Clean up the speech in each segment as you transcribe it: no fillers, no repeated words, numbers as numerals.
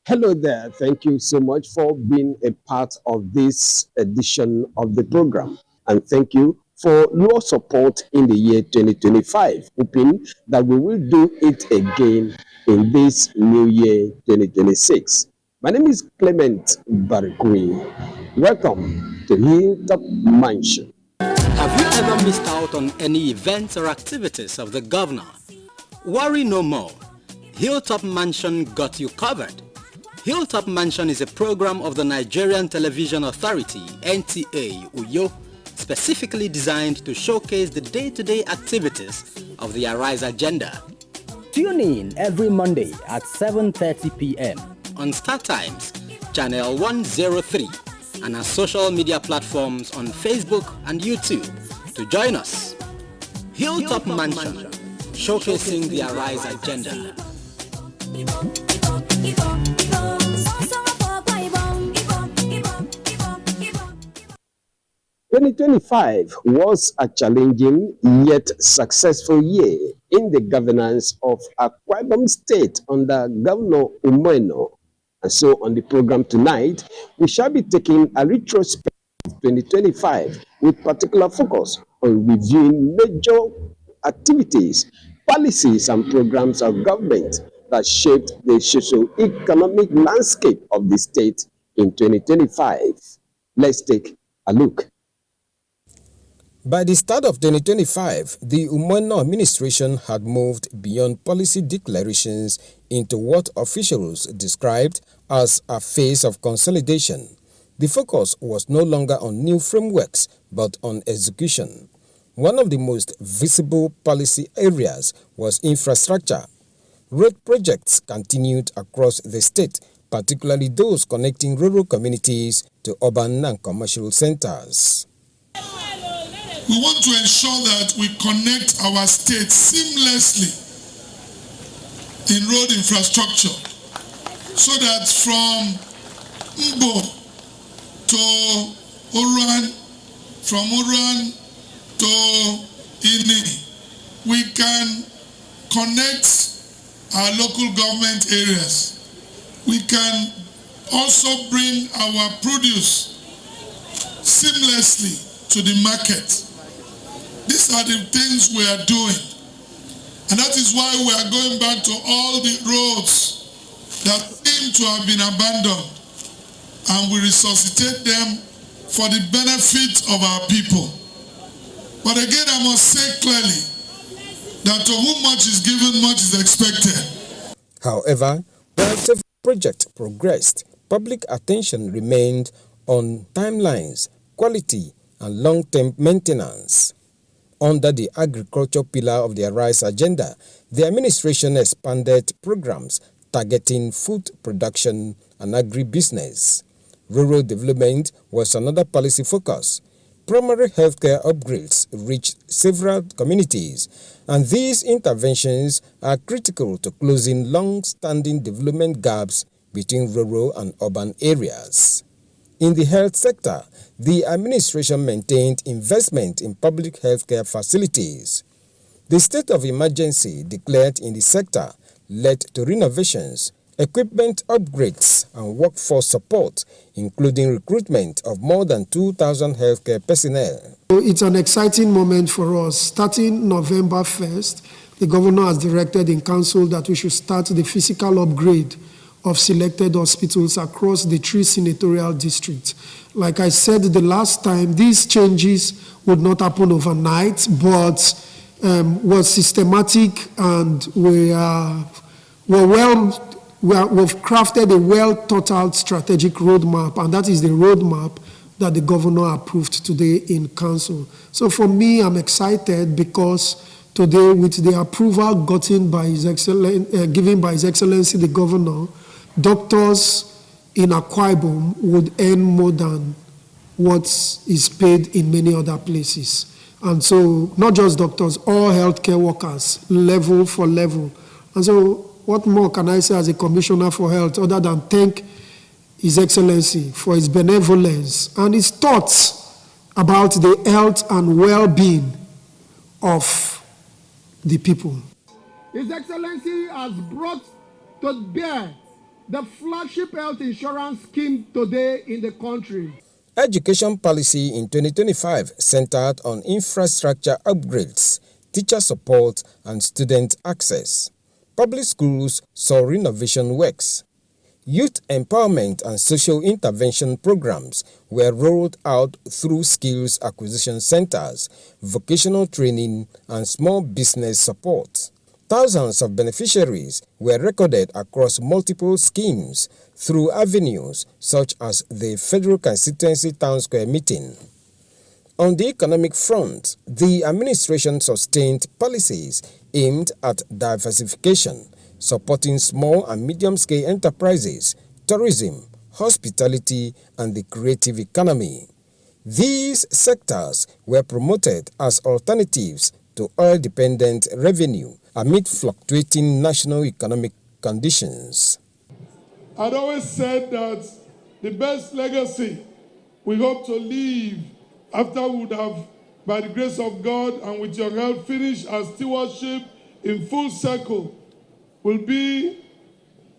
Hello there. Thank you so much for being a part of this edition of the program. And thank you for your support in the year 2025. Hoping that we will do it again in this new year 2026. My name is Clement Barikui. Welcome to Hilltop Mansion. Have you ever missed out on any events or activities of the governor? Worry no more. Hilltop Mansion got you covered. Hilltop Mansion is a program of the Nigerian Television Authority, NTA, Uyo, specifically designed to showcase the day-to-day activities of the Arise agenda. Tune in every Monday at 7:30 p.m. on Star Times, Channel 103, and our social media platforms on Facebook and YouTube to join us. Hilltop Mansion, showcasing the Arise agenda. 2025 was a challenging yet successful year in the governance of Akwa Ibom State under Governor Umeno. And so on the program tonight, we shall be taking a retrospect of 2025 with particular focus on reviewing major activities, policies and programs of government that shaped the socio-economic landscape of the state in 2025. Let's take a look. By the start of 2025, the Umeno administration had moved beyond policy declarations into what officials described as a phase of consolidation. The focus was no longer on new frameworks, but on execution. One of the most visible policy areas was infrastructure. Road projects continued across the state, particularly those connecting rural communities to urban and commercial centers. We want to ensure that we connect our state seamlessly in road infrastructure so that from Mbo to Oran, from Oran to Ini, we can connect our local government areas. We can also bring our produce seamlessly to the market. These are the things we are doing. And that is why we are going back to all the roads that seem to have been abandoned. And we resuscitate them for the benefit of our people. But again, I must say clearly that to whom much is given, much is expected. However, while several projects progressed, public attention remained on timelines, quality, and long-term maintenance. Under the agriculture pillar of the Arise agenda, the administration expanded programs targeting food production and agribusiness. Rural development was another policy focus. Primary healthcare upgrades reached several communities, and these interventions are critical to closing long-standing development gaps between rural and urban areas. In the health sector, the administration maintained investment in public healthcare facilities. The state of emergency declared in the sector led to renovations, equipment upgrades, and workforce support, including recruitment of more than 2,000 healthcare personnel. It's an exciting moment for us. Starting November 1st, the governor has directed in council that we should start the physical upgrade of selected hospitals across the 3 senatorial districts. Like I said the last time, these changes would not happen overnight, but was systematic, and we've crafted a well thought out strategic roadmap, and that is the roadmap that the governor approved today in council. So for me, I'm excited because today, with the approval given by His Excellency the Governor, doctors in Akwa Ibom would earn more than what is paid in many other places. And so, not just doctors, all healthcare workers, level for level. And so, what more can I say as a commissioner for health other than thank His Excellency for his benevolence and his thoughts about the health and well-being of the people. His Excellency has brought to bear the flagship health insurance scheme today in the country. Education policy in 2025 centered on infrastructure upgrades, teacher support, and student access. Public schools saw renovation works. Youth empowerment and social intervention programs were rolled out through skills acquisition centers, vocational training, and small business support. Thousands of beneficiaries were recorded across multiple schemes through avenues such as the Federal Constituency Town Square meeting. On the economic front, the administration sustained policies aimed at diversification, supporting small and medium-scale enterprises, tourism, hospitality, and the creative economy. These sectors were promoted as alternatives to oil-dependent revenue amid fluctuating national economic conditions. I'd always said that the best legacy we hope to leave after we would have, by the grace of God and with your help, finished our stewardship in full circle will be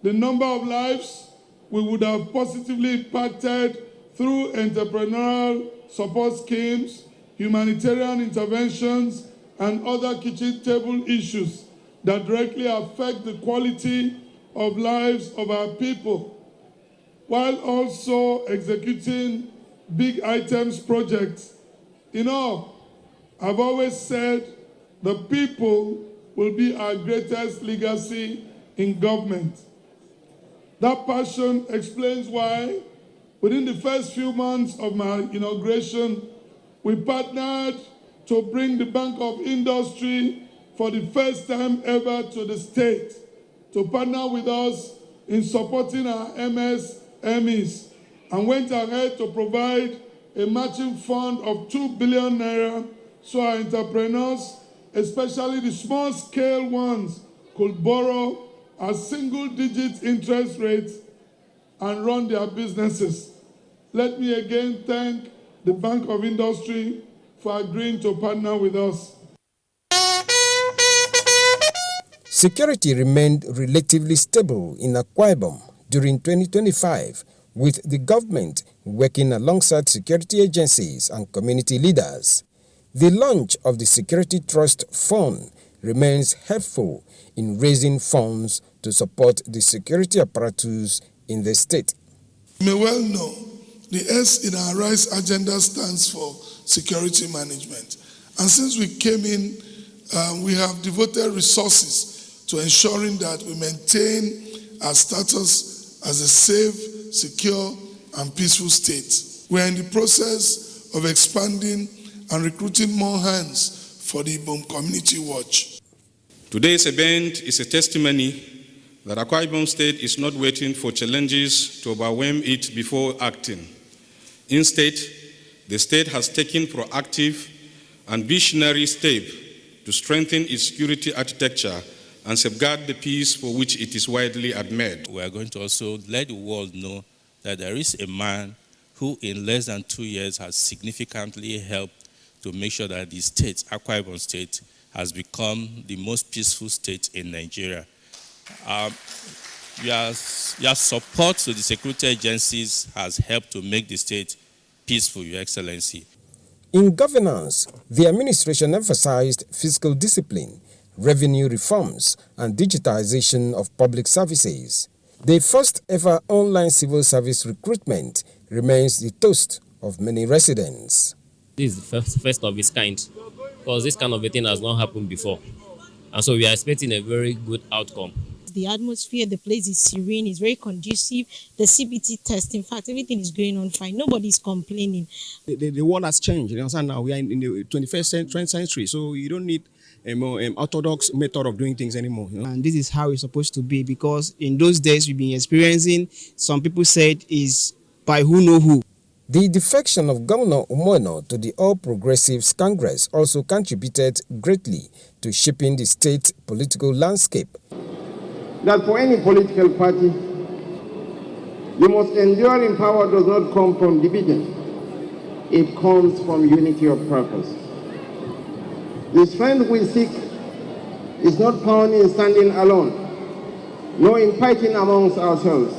the number of lives we would have positively impacted through entrepreneurial support schemes, humanitarian interventions, and other kitchen table issues that directly affect the quality of lives of our people, while also executing big items projects. In all, I've always said the people will be our greatest legacy in government. That passion explains why, within the first few months of my inauguration, we partnered to bring the Bank of Industry for the first time ever to the state, to partner with us in supporting our MSMEs, and went ahead to provide a matching fund of 2 billion naira so our entrepreneurs, especially the small-scale ones, could borrow at single-digit interest rates and run their businesses. Let me again thank the Bank of Industry for agreeing to partner with us. Security remained relatively stable in Akwa Ibom during 2025, with the government working alongside security agencies and community leaders. The launch of the Security Trust Fund remains helpful in raising funds to support the security apparatus in the state. You may well know the S in our RISE agenda stands for security management. And since we came in, we have devoted resources to ensuring that we maintain our status as a safe, secure, and peaceful state. We are in the process of expanding and recruiting more hands for the Ibom Community Watch. Today's event is a testimony that Akwa Ibom State is not waiting for challenges to overwhelm it before acting. Instead, the state has taken proactive and visionary steps to strengthen its security architecture and safeguard the peace for which it is widely admired. We are going to also let the world know that there is a man who in less than 2 years has significantly helped to make sure that the state, Akwa Ibom State, has become the most peaceful state in Nigeria. Your support to the security agencies has helped to make the state peaceful, Your Excellency. In governance, the administration emphasized fiscal discipline, revenue reforms, and digitization of public services. The first ever online civil service recruitment remains the toast of many residents. This is the first of its kind, because this kind of a thing has not happened before. And so we are expecting a very good outcome. The atmosphere, the place is serene, it's very conducive. The CBT test, in fact, everything is going on fine. Nobody is complaining. The world has changed. You understand now? We are in the 21st century, so you don't need a more orthodox method of doing things anymore. You know? And this is how it's supposed to be, because in those days we've been experiencing, some people said, is by who know who. The defection of Governor Umono to the All Progressives Congress also contributed greatly to shaping the state political landscape. That for any political party, the most enduring power does not come from division. It comes from unity of purpose. The strength we seek is not found in standing alone, no in fighting amongst ourselves,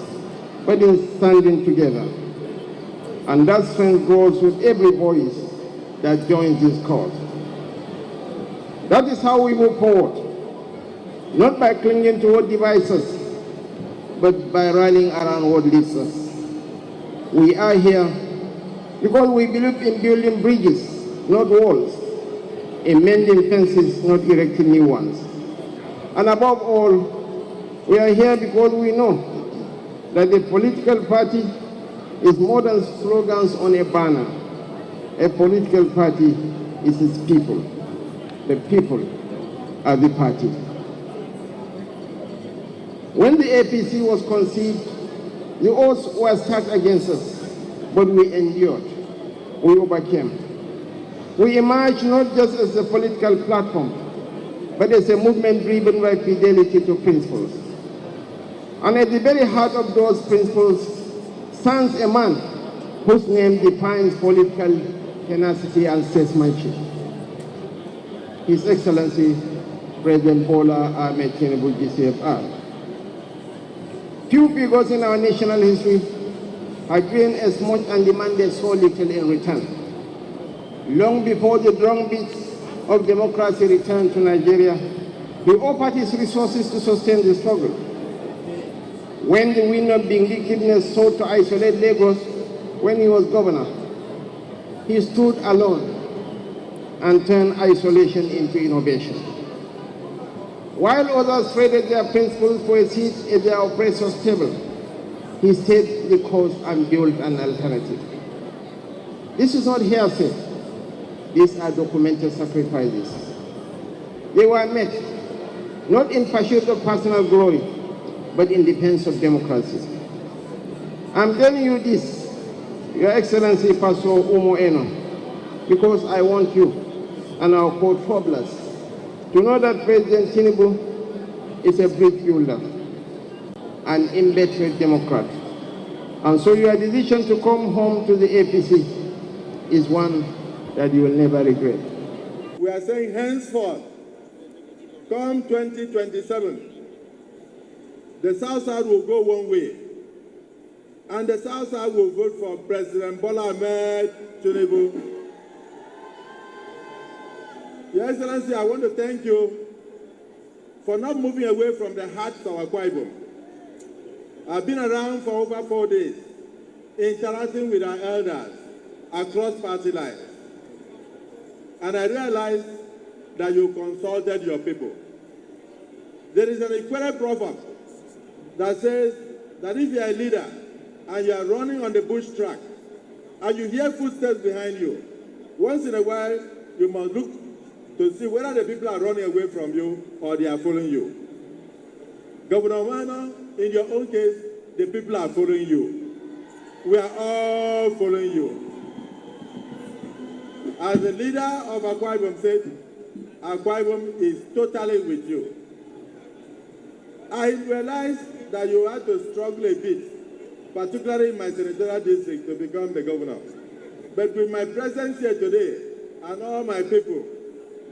but in standing together. And that strength grows with every voice that joins this cause. That is how we move forward, not by clinging to what divides us, but by rallying around what lifts us. We are here because we believe in building bridges, not walls, in mending fences, not erecting new ones. And above all, we are here because we know that the political party is more than slogans on a banner. A political party is its people. The people are the party. When the APC was conceived, the odds were stacked against us, but we endured. We overcame. We emerged not just as a political platform, but as a movement driven by fidelity to principles. And at the very heart of those principles stands a man whose name defines political tenacity and statesmanship. His Excellency, President Bola Ahmed Tinubu GCFR. Few figures in our national history have given as much and demanded so little in return. Long before the drumbeats of democracy returned to Nigeria, he offered his resources to sustain the struggle. When the wind of vindictiveness sought to isolate Lagos when he was governor, he stood alone and turned isolation into innovation. While others traded their principles for a seat at their oppressor's table, he stayed the course and built an alternative. This is not hearsay. These are documented sacrifices. They were met not in pursuit of personal glory, but in defense of democracy. I'm telling you this, Your Excellency Pastor Umo Eno, because I want you and our court troublers to know that President Tinubu is a bridge builder, an inveterate Democrat. And so your decision to come home to the APC is one that you will never regret. We are saying henceforth, come 2027, the South-South will go one way, and the South-South will vote for President Bola Ahmed Tinubu. Your Excellency, I want to thank you for not moving away from the heart of Akwa Ibom. I've been around for over 4 days, interacting with our elders across party lines. And I realized that you consulted your people. There is an equivalent proverb that says that if you are a leader and you are running on the bush track and you hear footsteps behind you, once in a while you must look to see whether the people are running away from you or they are following you. Governor Mano, in your own case, the people are following you. We are all following you. As the leader of Akwa Ibom State, Akwa Ibom is totally with you. I realized that you had to struggle a bit, particularly in my senatorial district, to become the governor. But with my presence here today and all my people,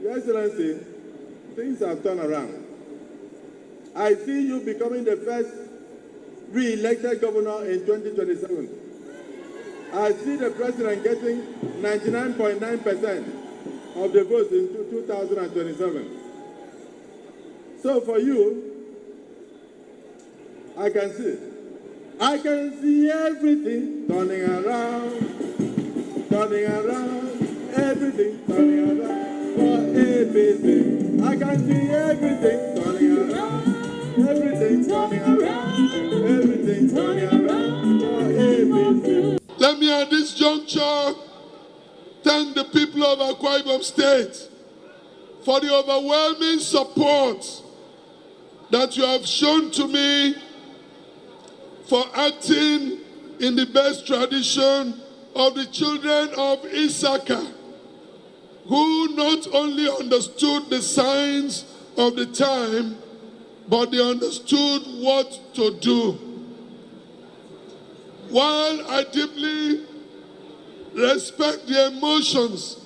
Your Excellency, things have turned around. I see you becoming the first re-elected governor in 2027. I see the president getting 99.9% of the votes in 2027. So for you, I can see everything turning around, everything turning around for APC. I can see everything turning around, everything turning around, everything turning around for APC. Let me at this juncture thank the people of Akwa Ibom State for the overwhelming support that you have shown to me for acting in the best tradition of the children of Issachar, who not only understood the signs of the time, but they understood what to do. While I deeply respect the emotions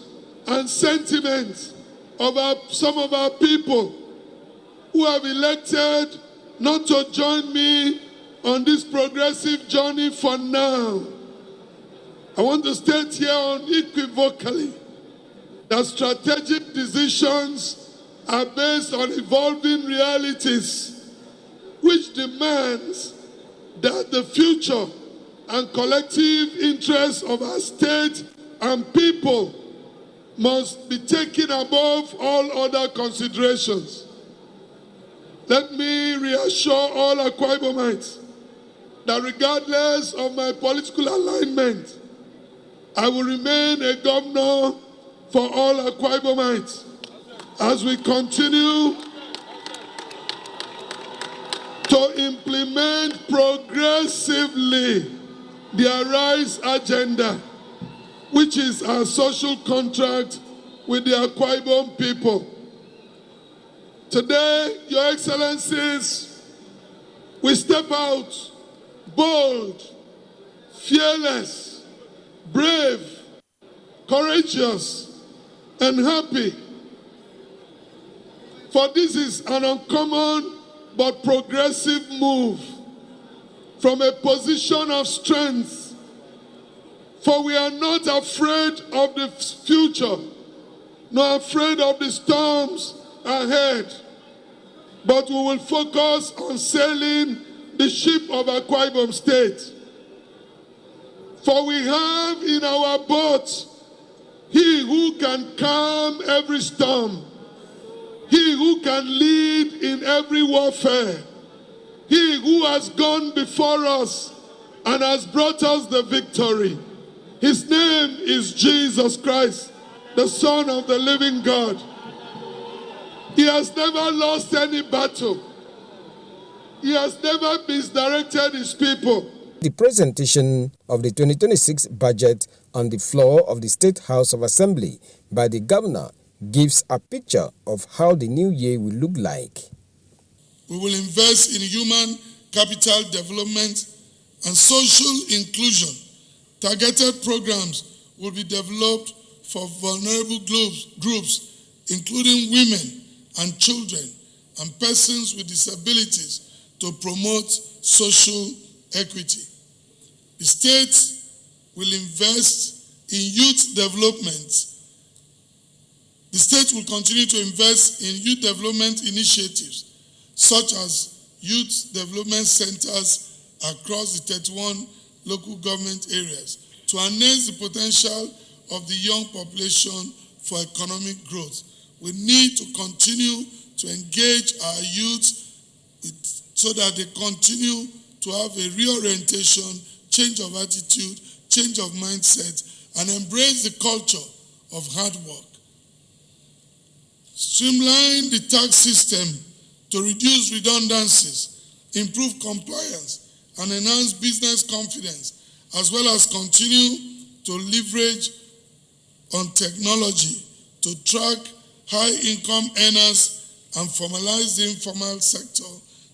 and sentiments of some of our people who have elected not to join me on this progressive journey for now. I want to state here unequivocally that strategic decisions are based on evolving realities, which demands that the future and collective interests of our state and people must be taken above all other considerations. Let me reassure all Akwa Ibomites that regardless of my political alignment, I will remain a governor for all Akwa Ibomites as we continue to implement progressively the Arise agenda, which is our social contract with the Akwa Ibom people. Today, Your Excellencies, we step out bold, fearless, brave, courageous, and happy. For this is an uncommon but progressive move from a position of strength. For we are not afraid of the future, nor afraid of the storms ahead, but we will focus on sailing the ship of Akwa Ibom State. For we have in our boat he who can calm every storm, he who can lead in every warfare, he who has gone before us and has brought us the victory. His name is Jesus Christ, the Son of the living God. He has never lost any battle. He has never misdirected his people. The presentation of the 2026 budget on the floor of the State House of Assembly by the governor gives a picture of how the new year will look like. We will invest in human capital development and social inclusion. Targeted programs will be developed for vulnerable groups, including women and children and persons with disabilities, to promote social equity. The state will invest in youth development. The state will continue to invest in youth development initiatives, such as youth development centers across the 31 local government areas, to harness the potential of the young population for economic growth. We need to continue to engage our youth so that they continue to have a reorientation, change of attitude, change of mindset, and embrace the culture of hard work. Streamline the tax system to reduce redundancies, improve compliance, and enhance business confidence, as well as continue to leverage on technology to track high-income earners and formalize the informal sector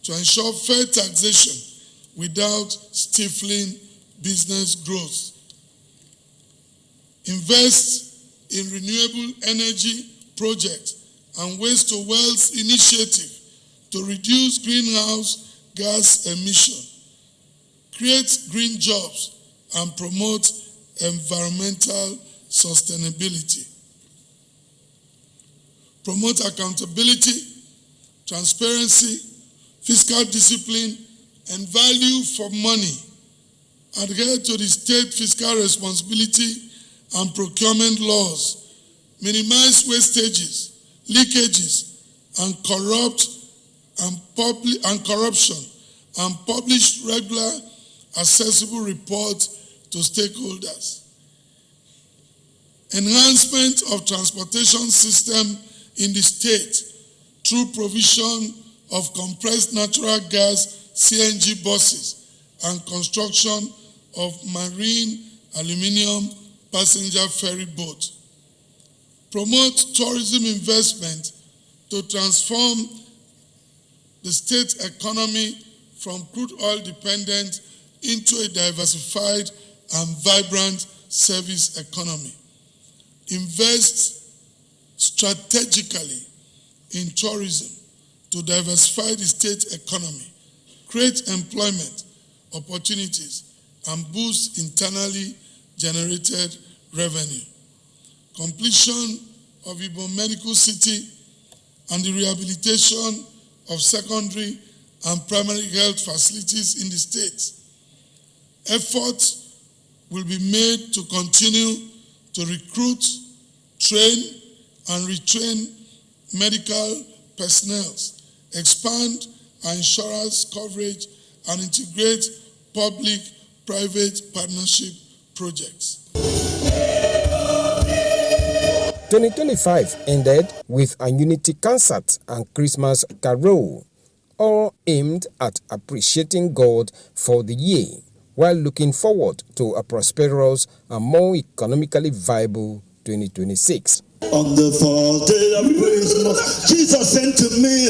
to ensure fair taxation without stifling business growth. Invest in renewable energy projects and waste to wealth initiative to reduce greenhouse gas emission, create green jobs, and promote environmental sustainability. Promote accountability, transparency, fiscal discipline, and value for money. Adhere to the state fiscal responsibility and procurement laws. Minimize wastages, leakages, and corruption, and publish regular, accessible reports to stakeholders. Enhancement of transportation system in the state through provision of compressed natural gas CNG buses and construction of marine aluminum passenger ferry boats. Promote tourism investment to transform the state economy from crude oil dependent into a diversified and vibrant service economy. Invest strategically in tourism to diversify the state economy create employment opportunities, and boost internally generated revenue. Completion of Igbo Medical City and the rehabilitation of secondary and primary health facilities in the state. Efforts will be made to continue to recruit, train, and retrain medical personnel, expand our insurance coverage, and integrate public-private partnership projects. 2025 ended with a unity concert and Christmas carol, all aimed at appreciating God for the year, while looking forward to a prosperous and more economically viable 2026. On the fourth day of Christmas, Jesus sent to me,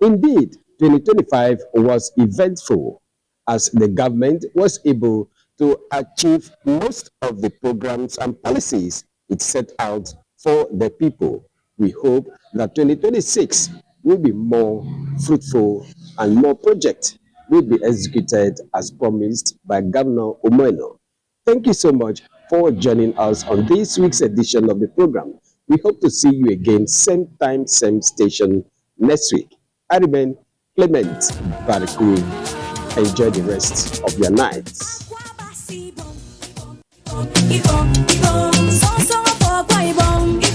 Indeed, 2025 was eventful as the government was able to achieve most of the programs and policies it set out for the people. We hope that 2026 will be more fruitful and more projects will be executed as promised by Governor Umeno. Thank you so much for joining us on this week's edition of the program. We hope to see you again, same time, same station next week. I remain Clement Barakuri. Enjoy the rest of your night. Ibom, ibom, so so for Ibom.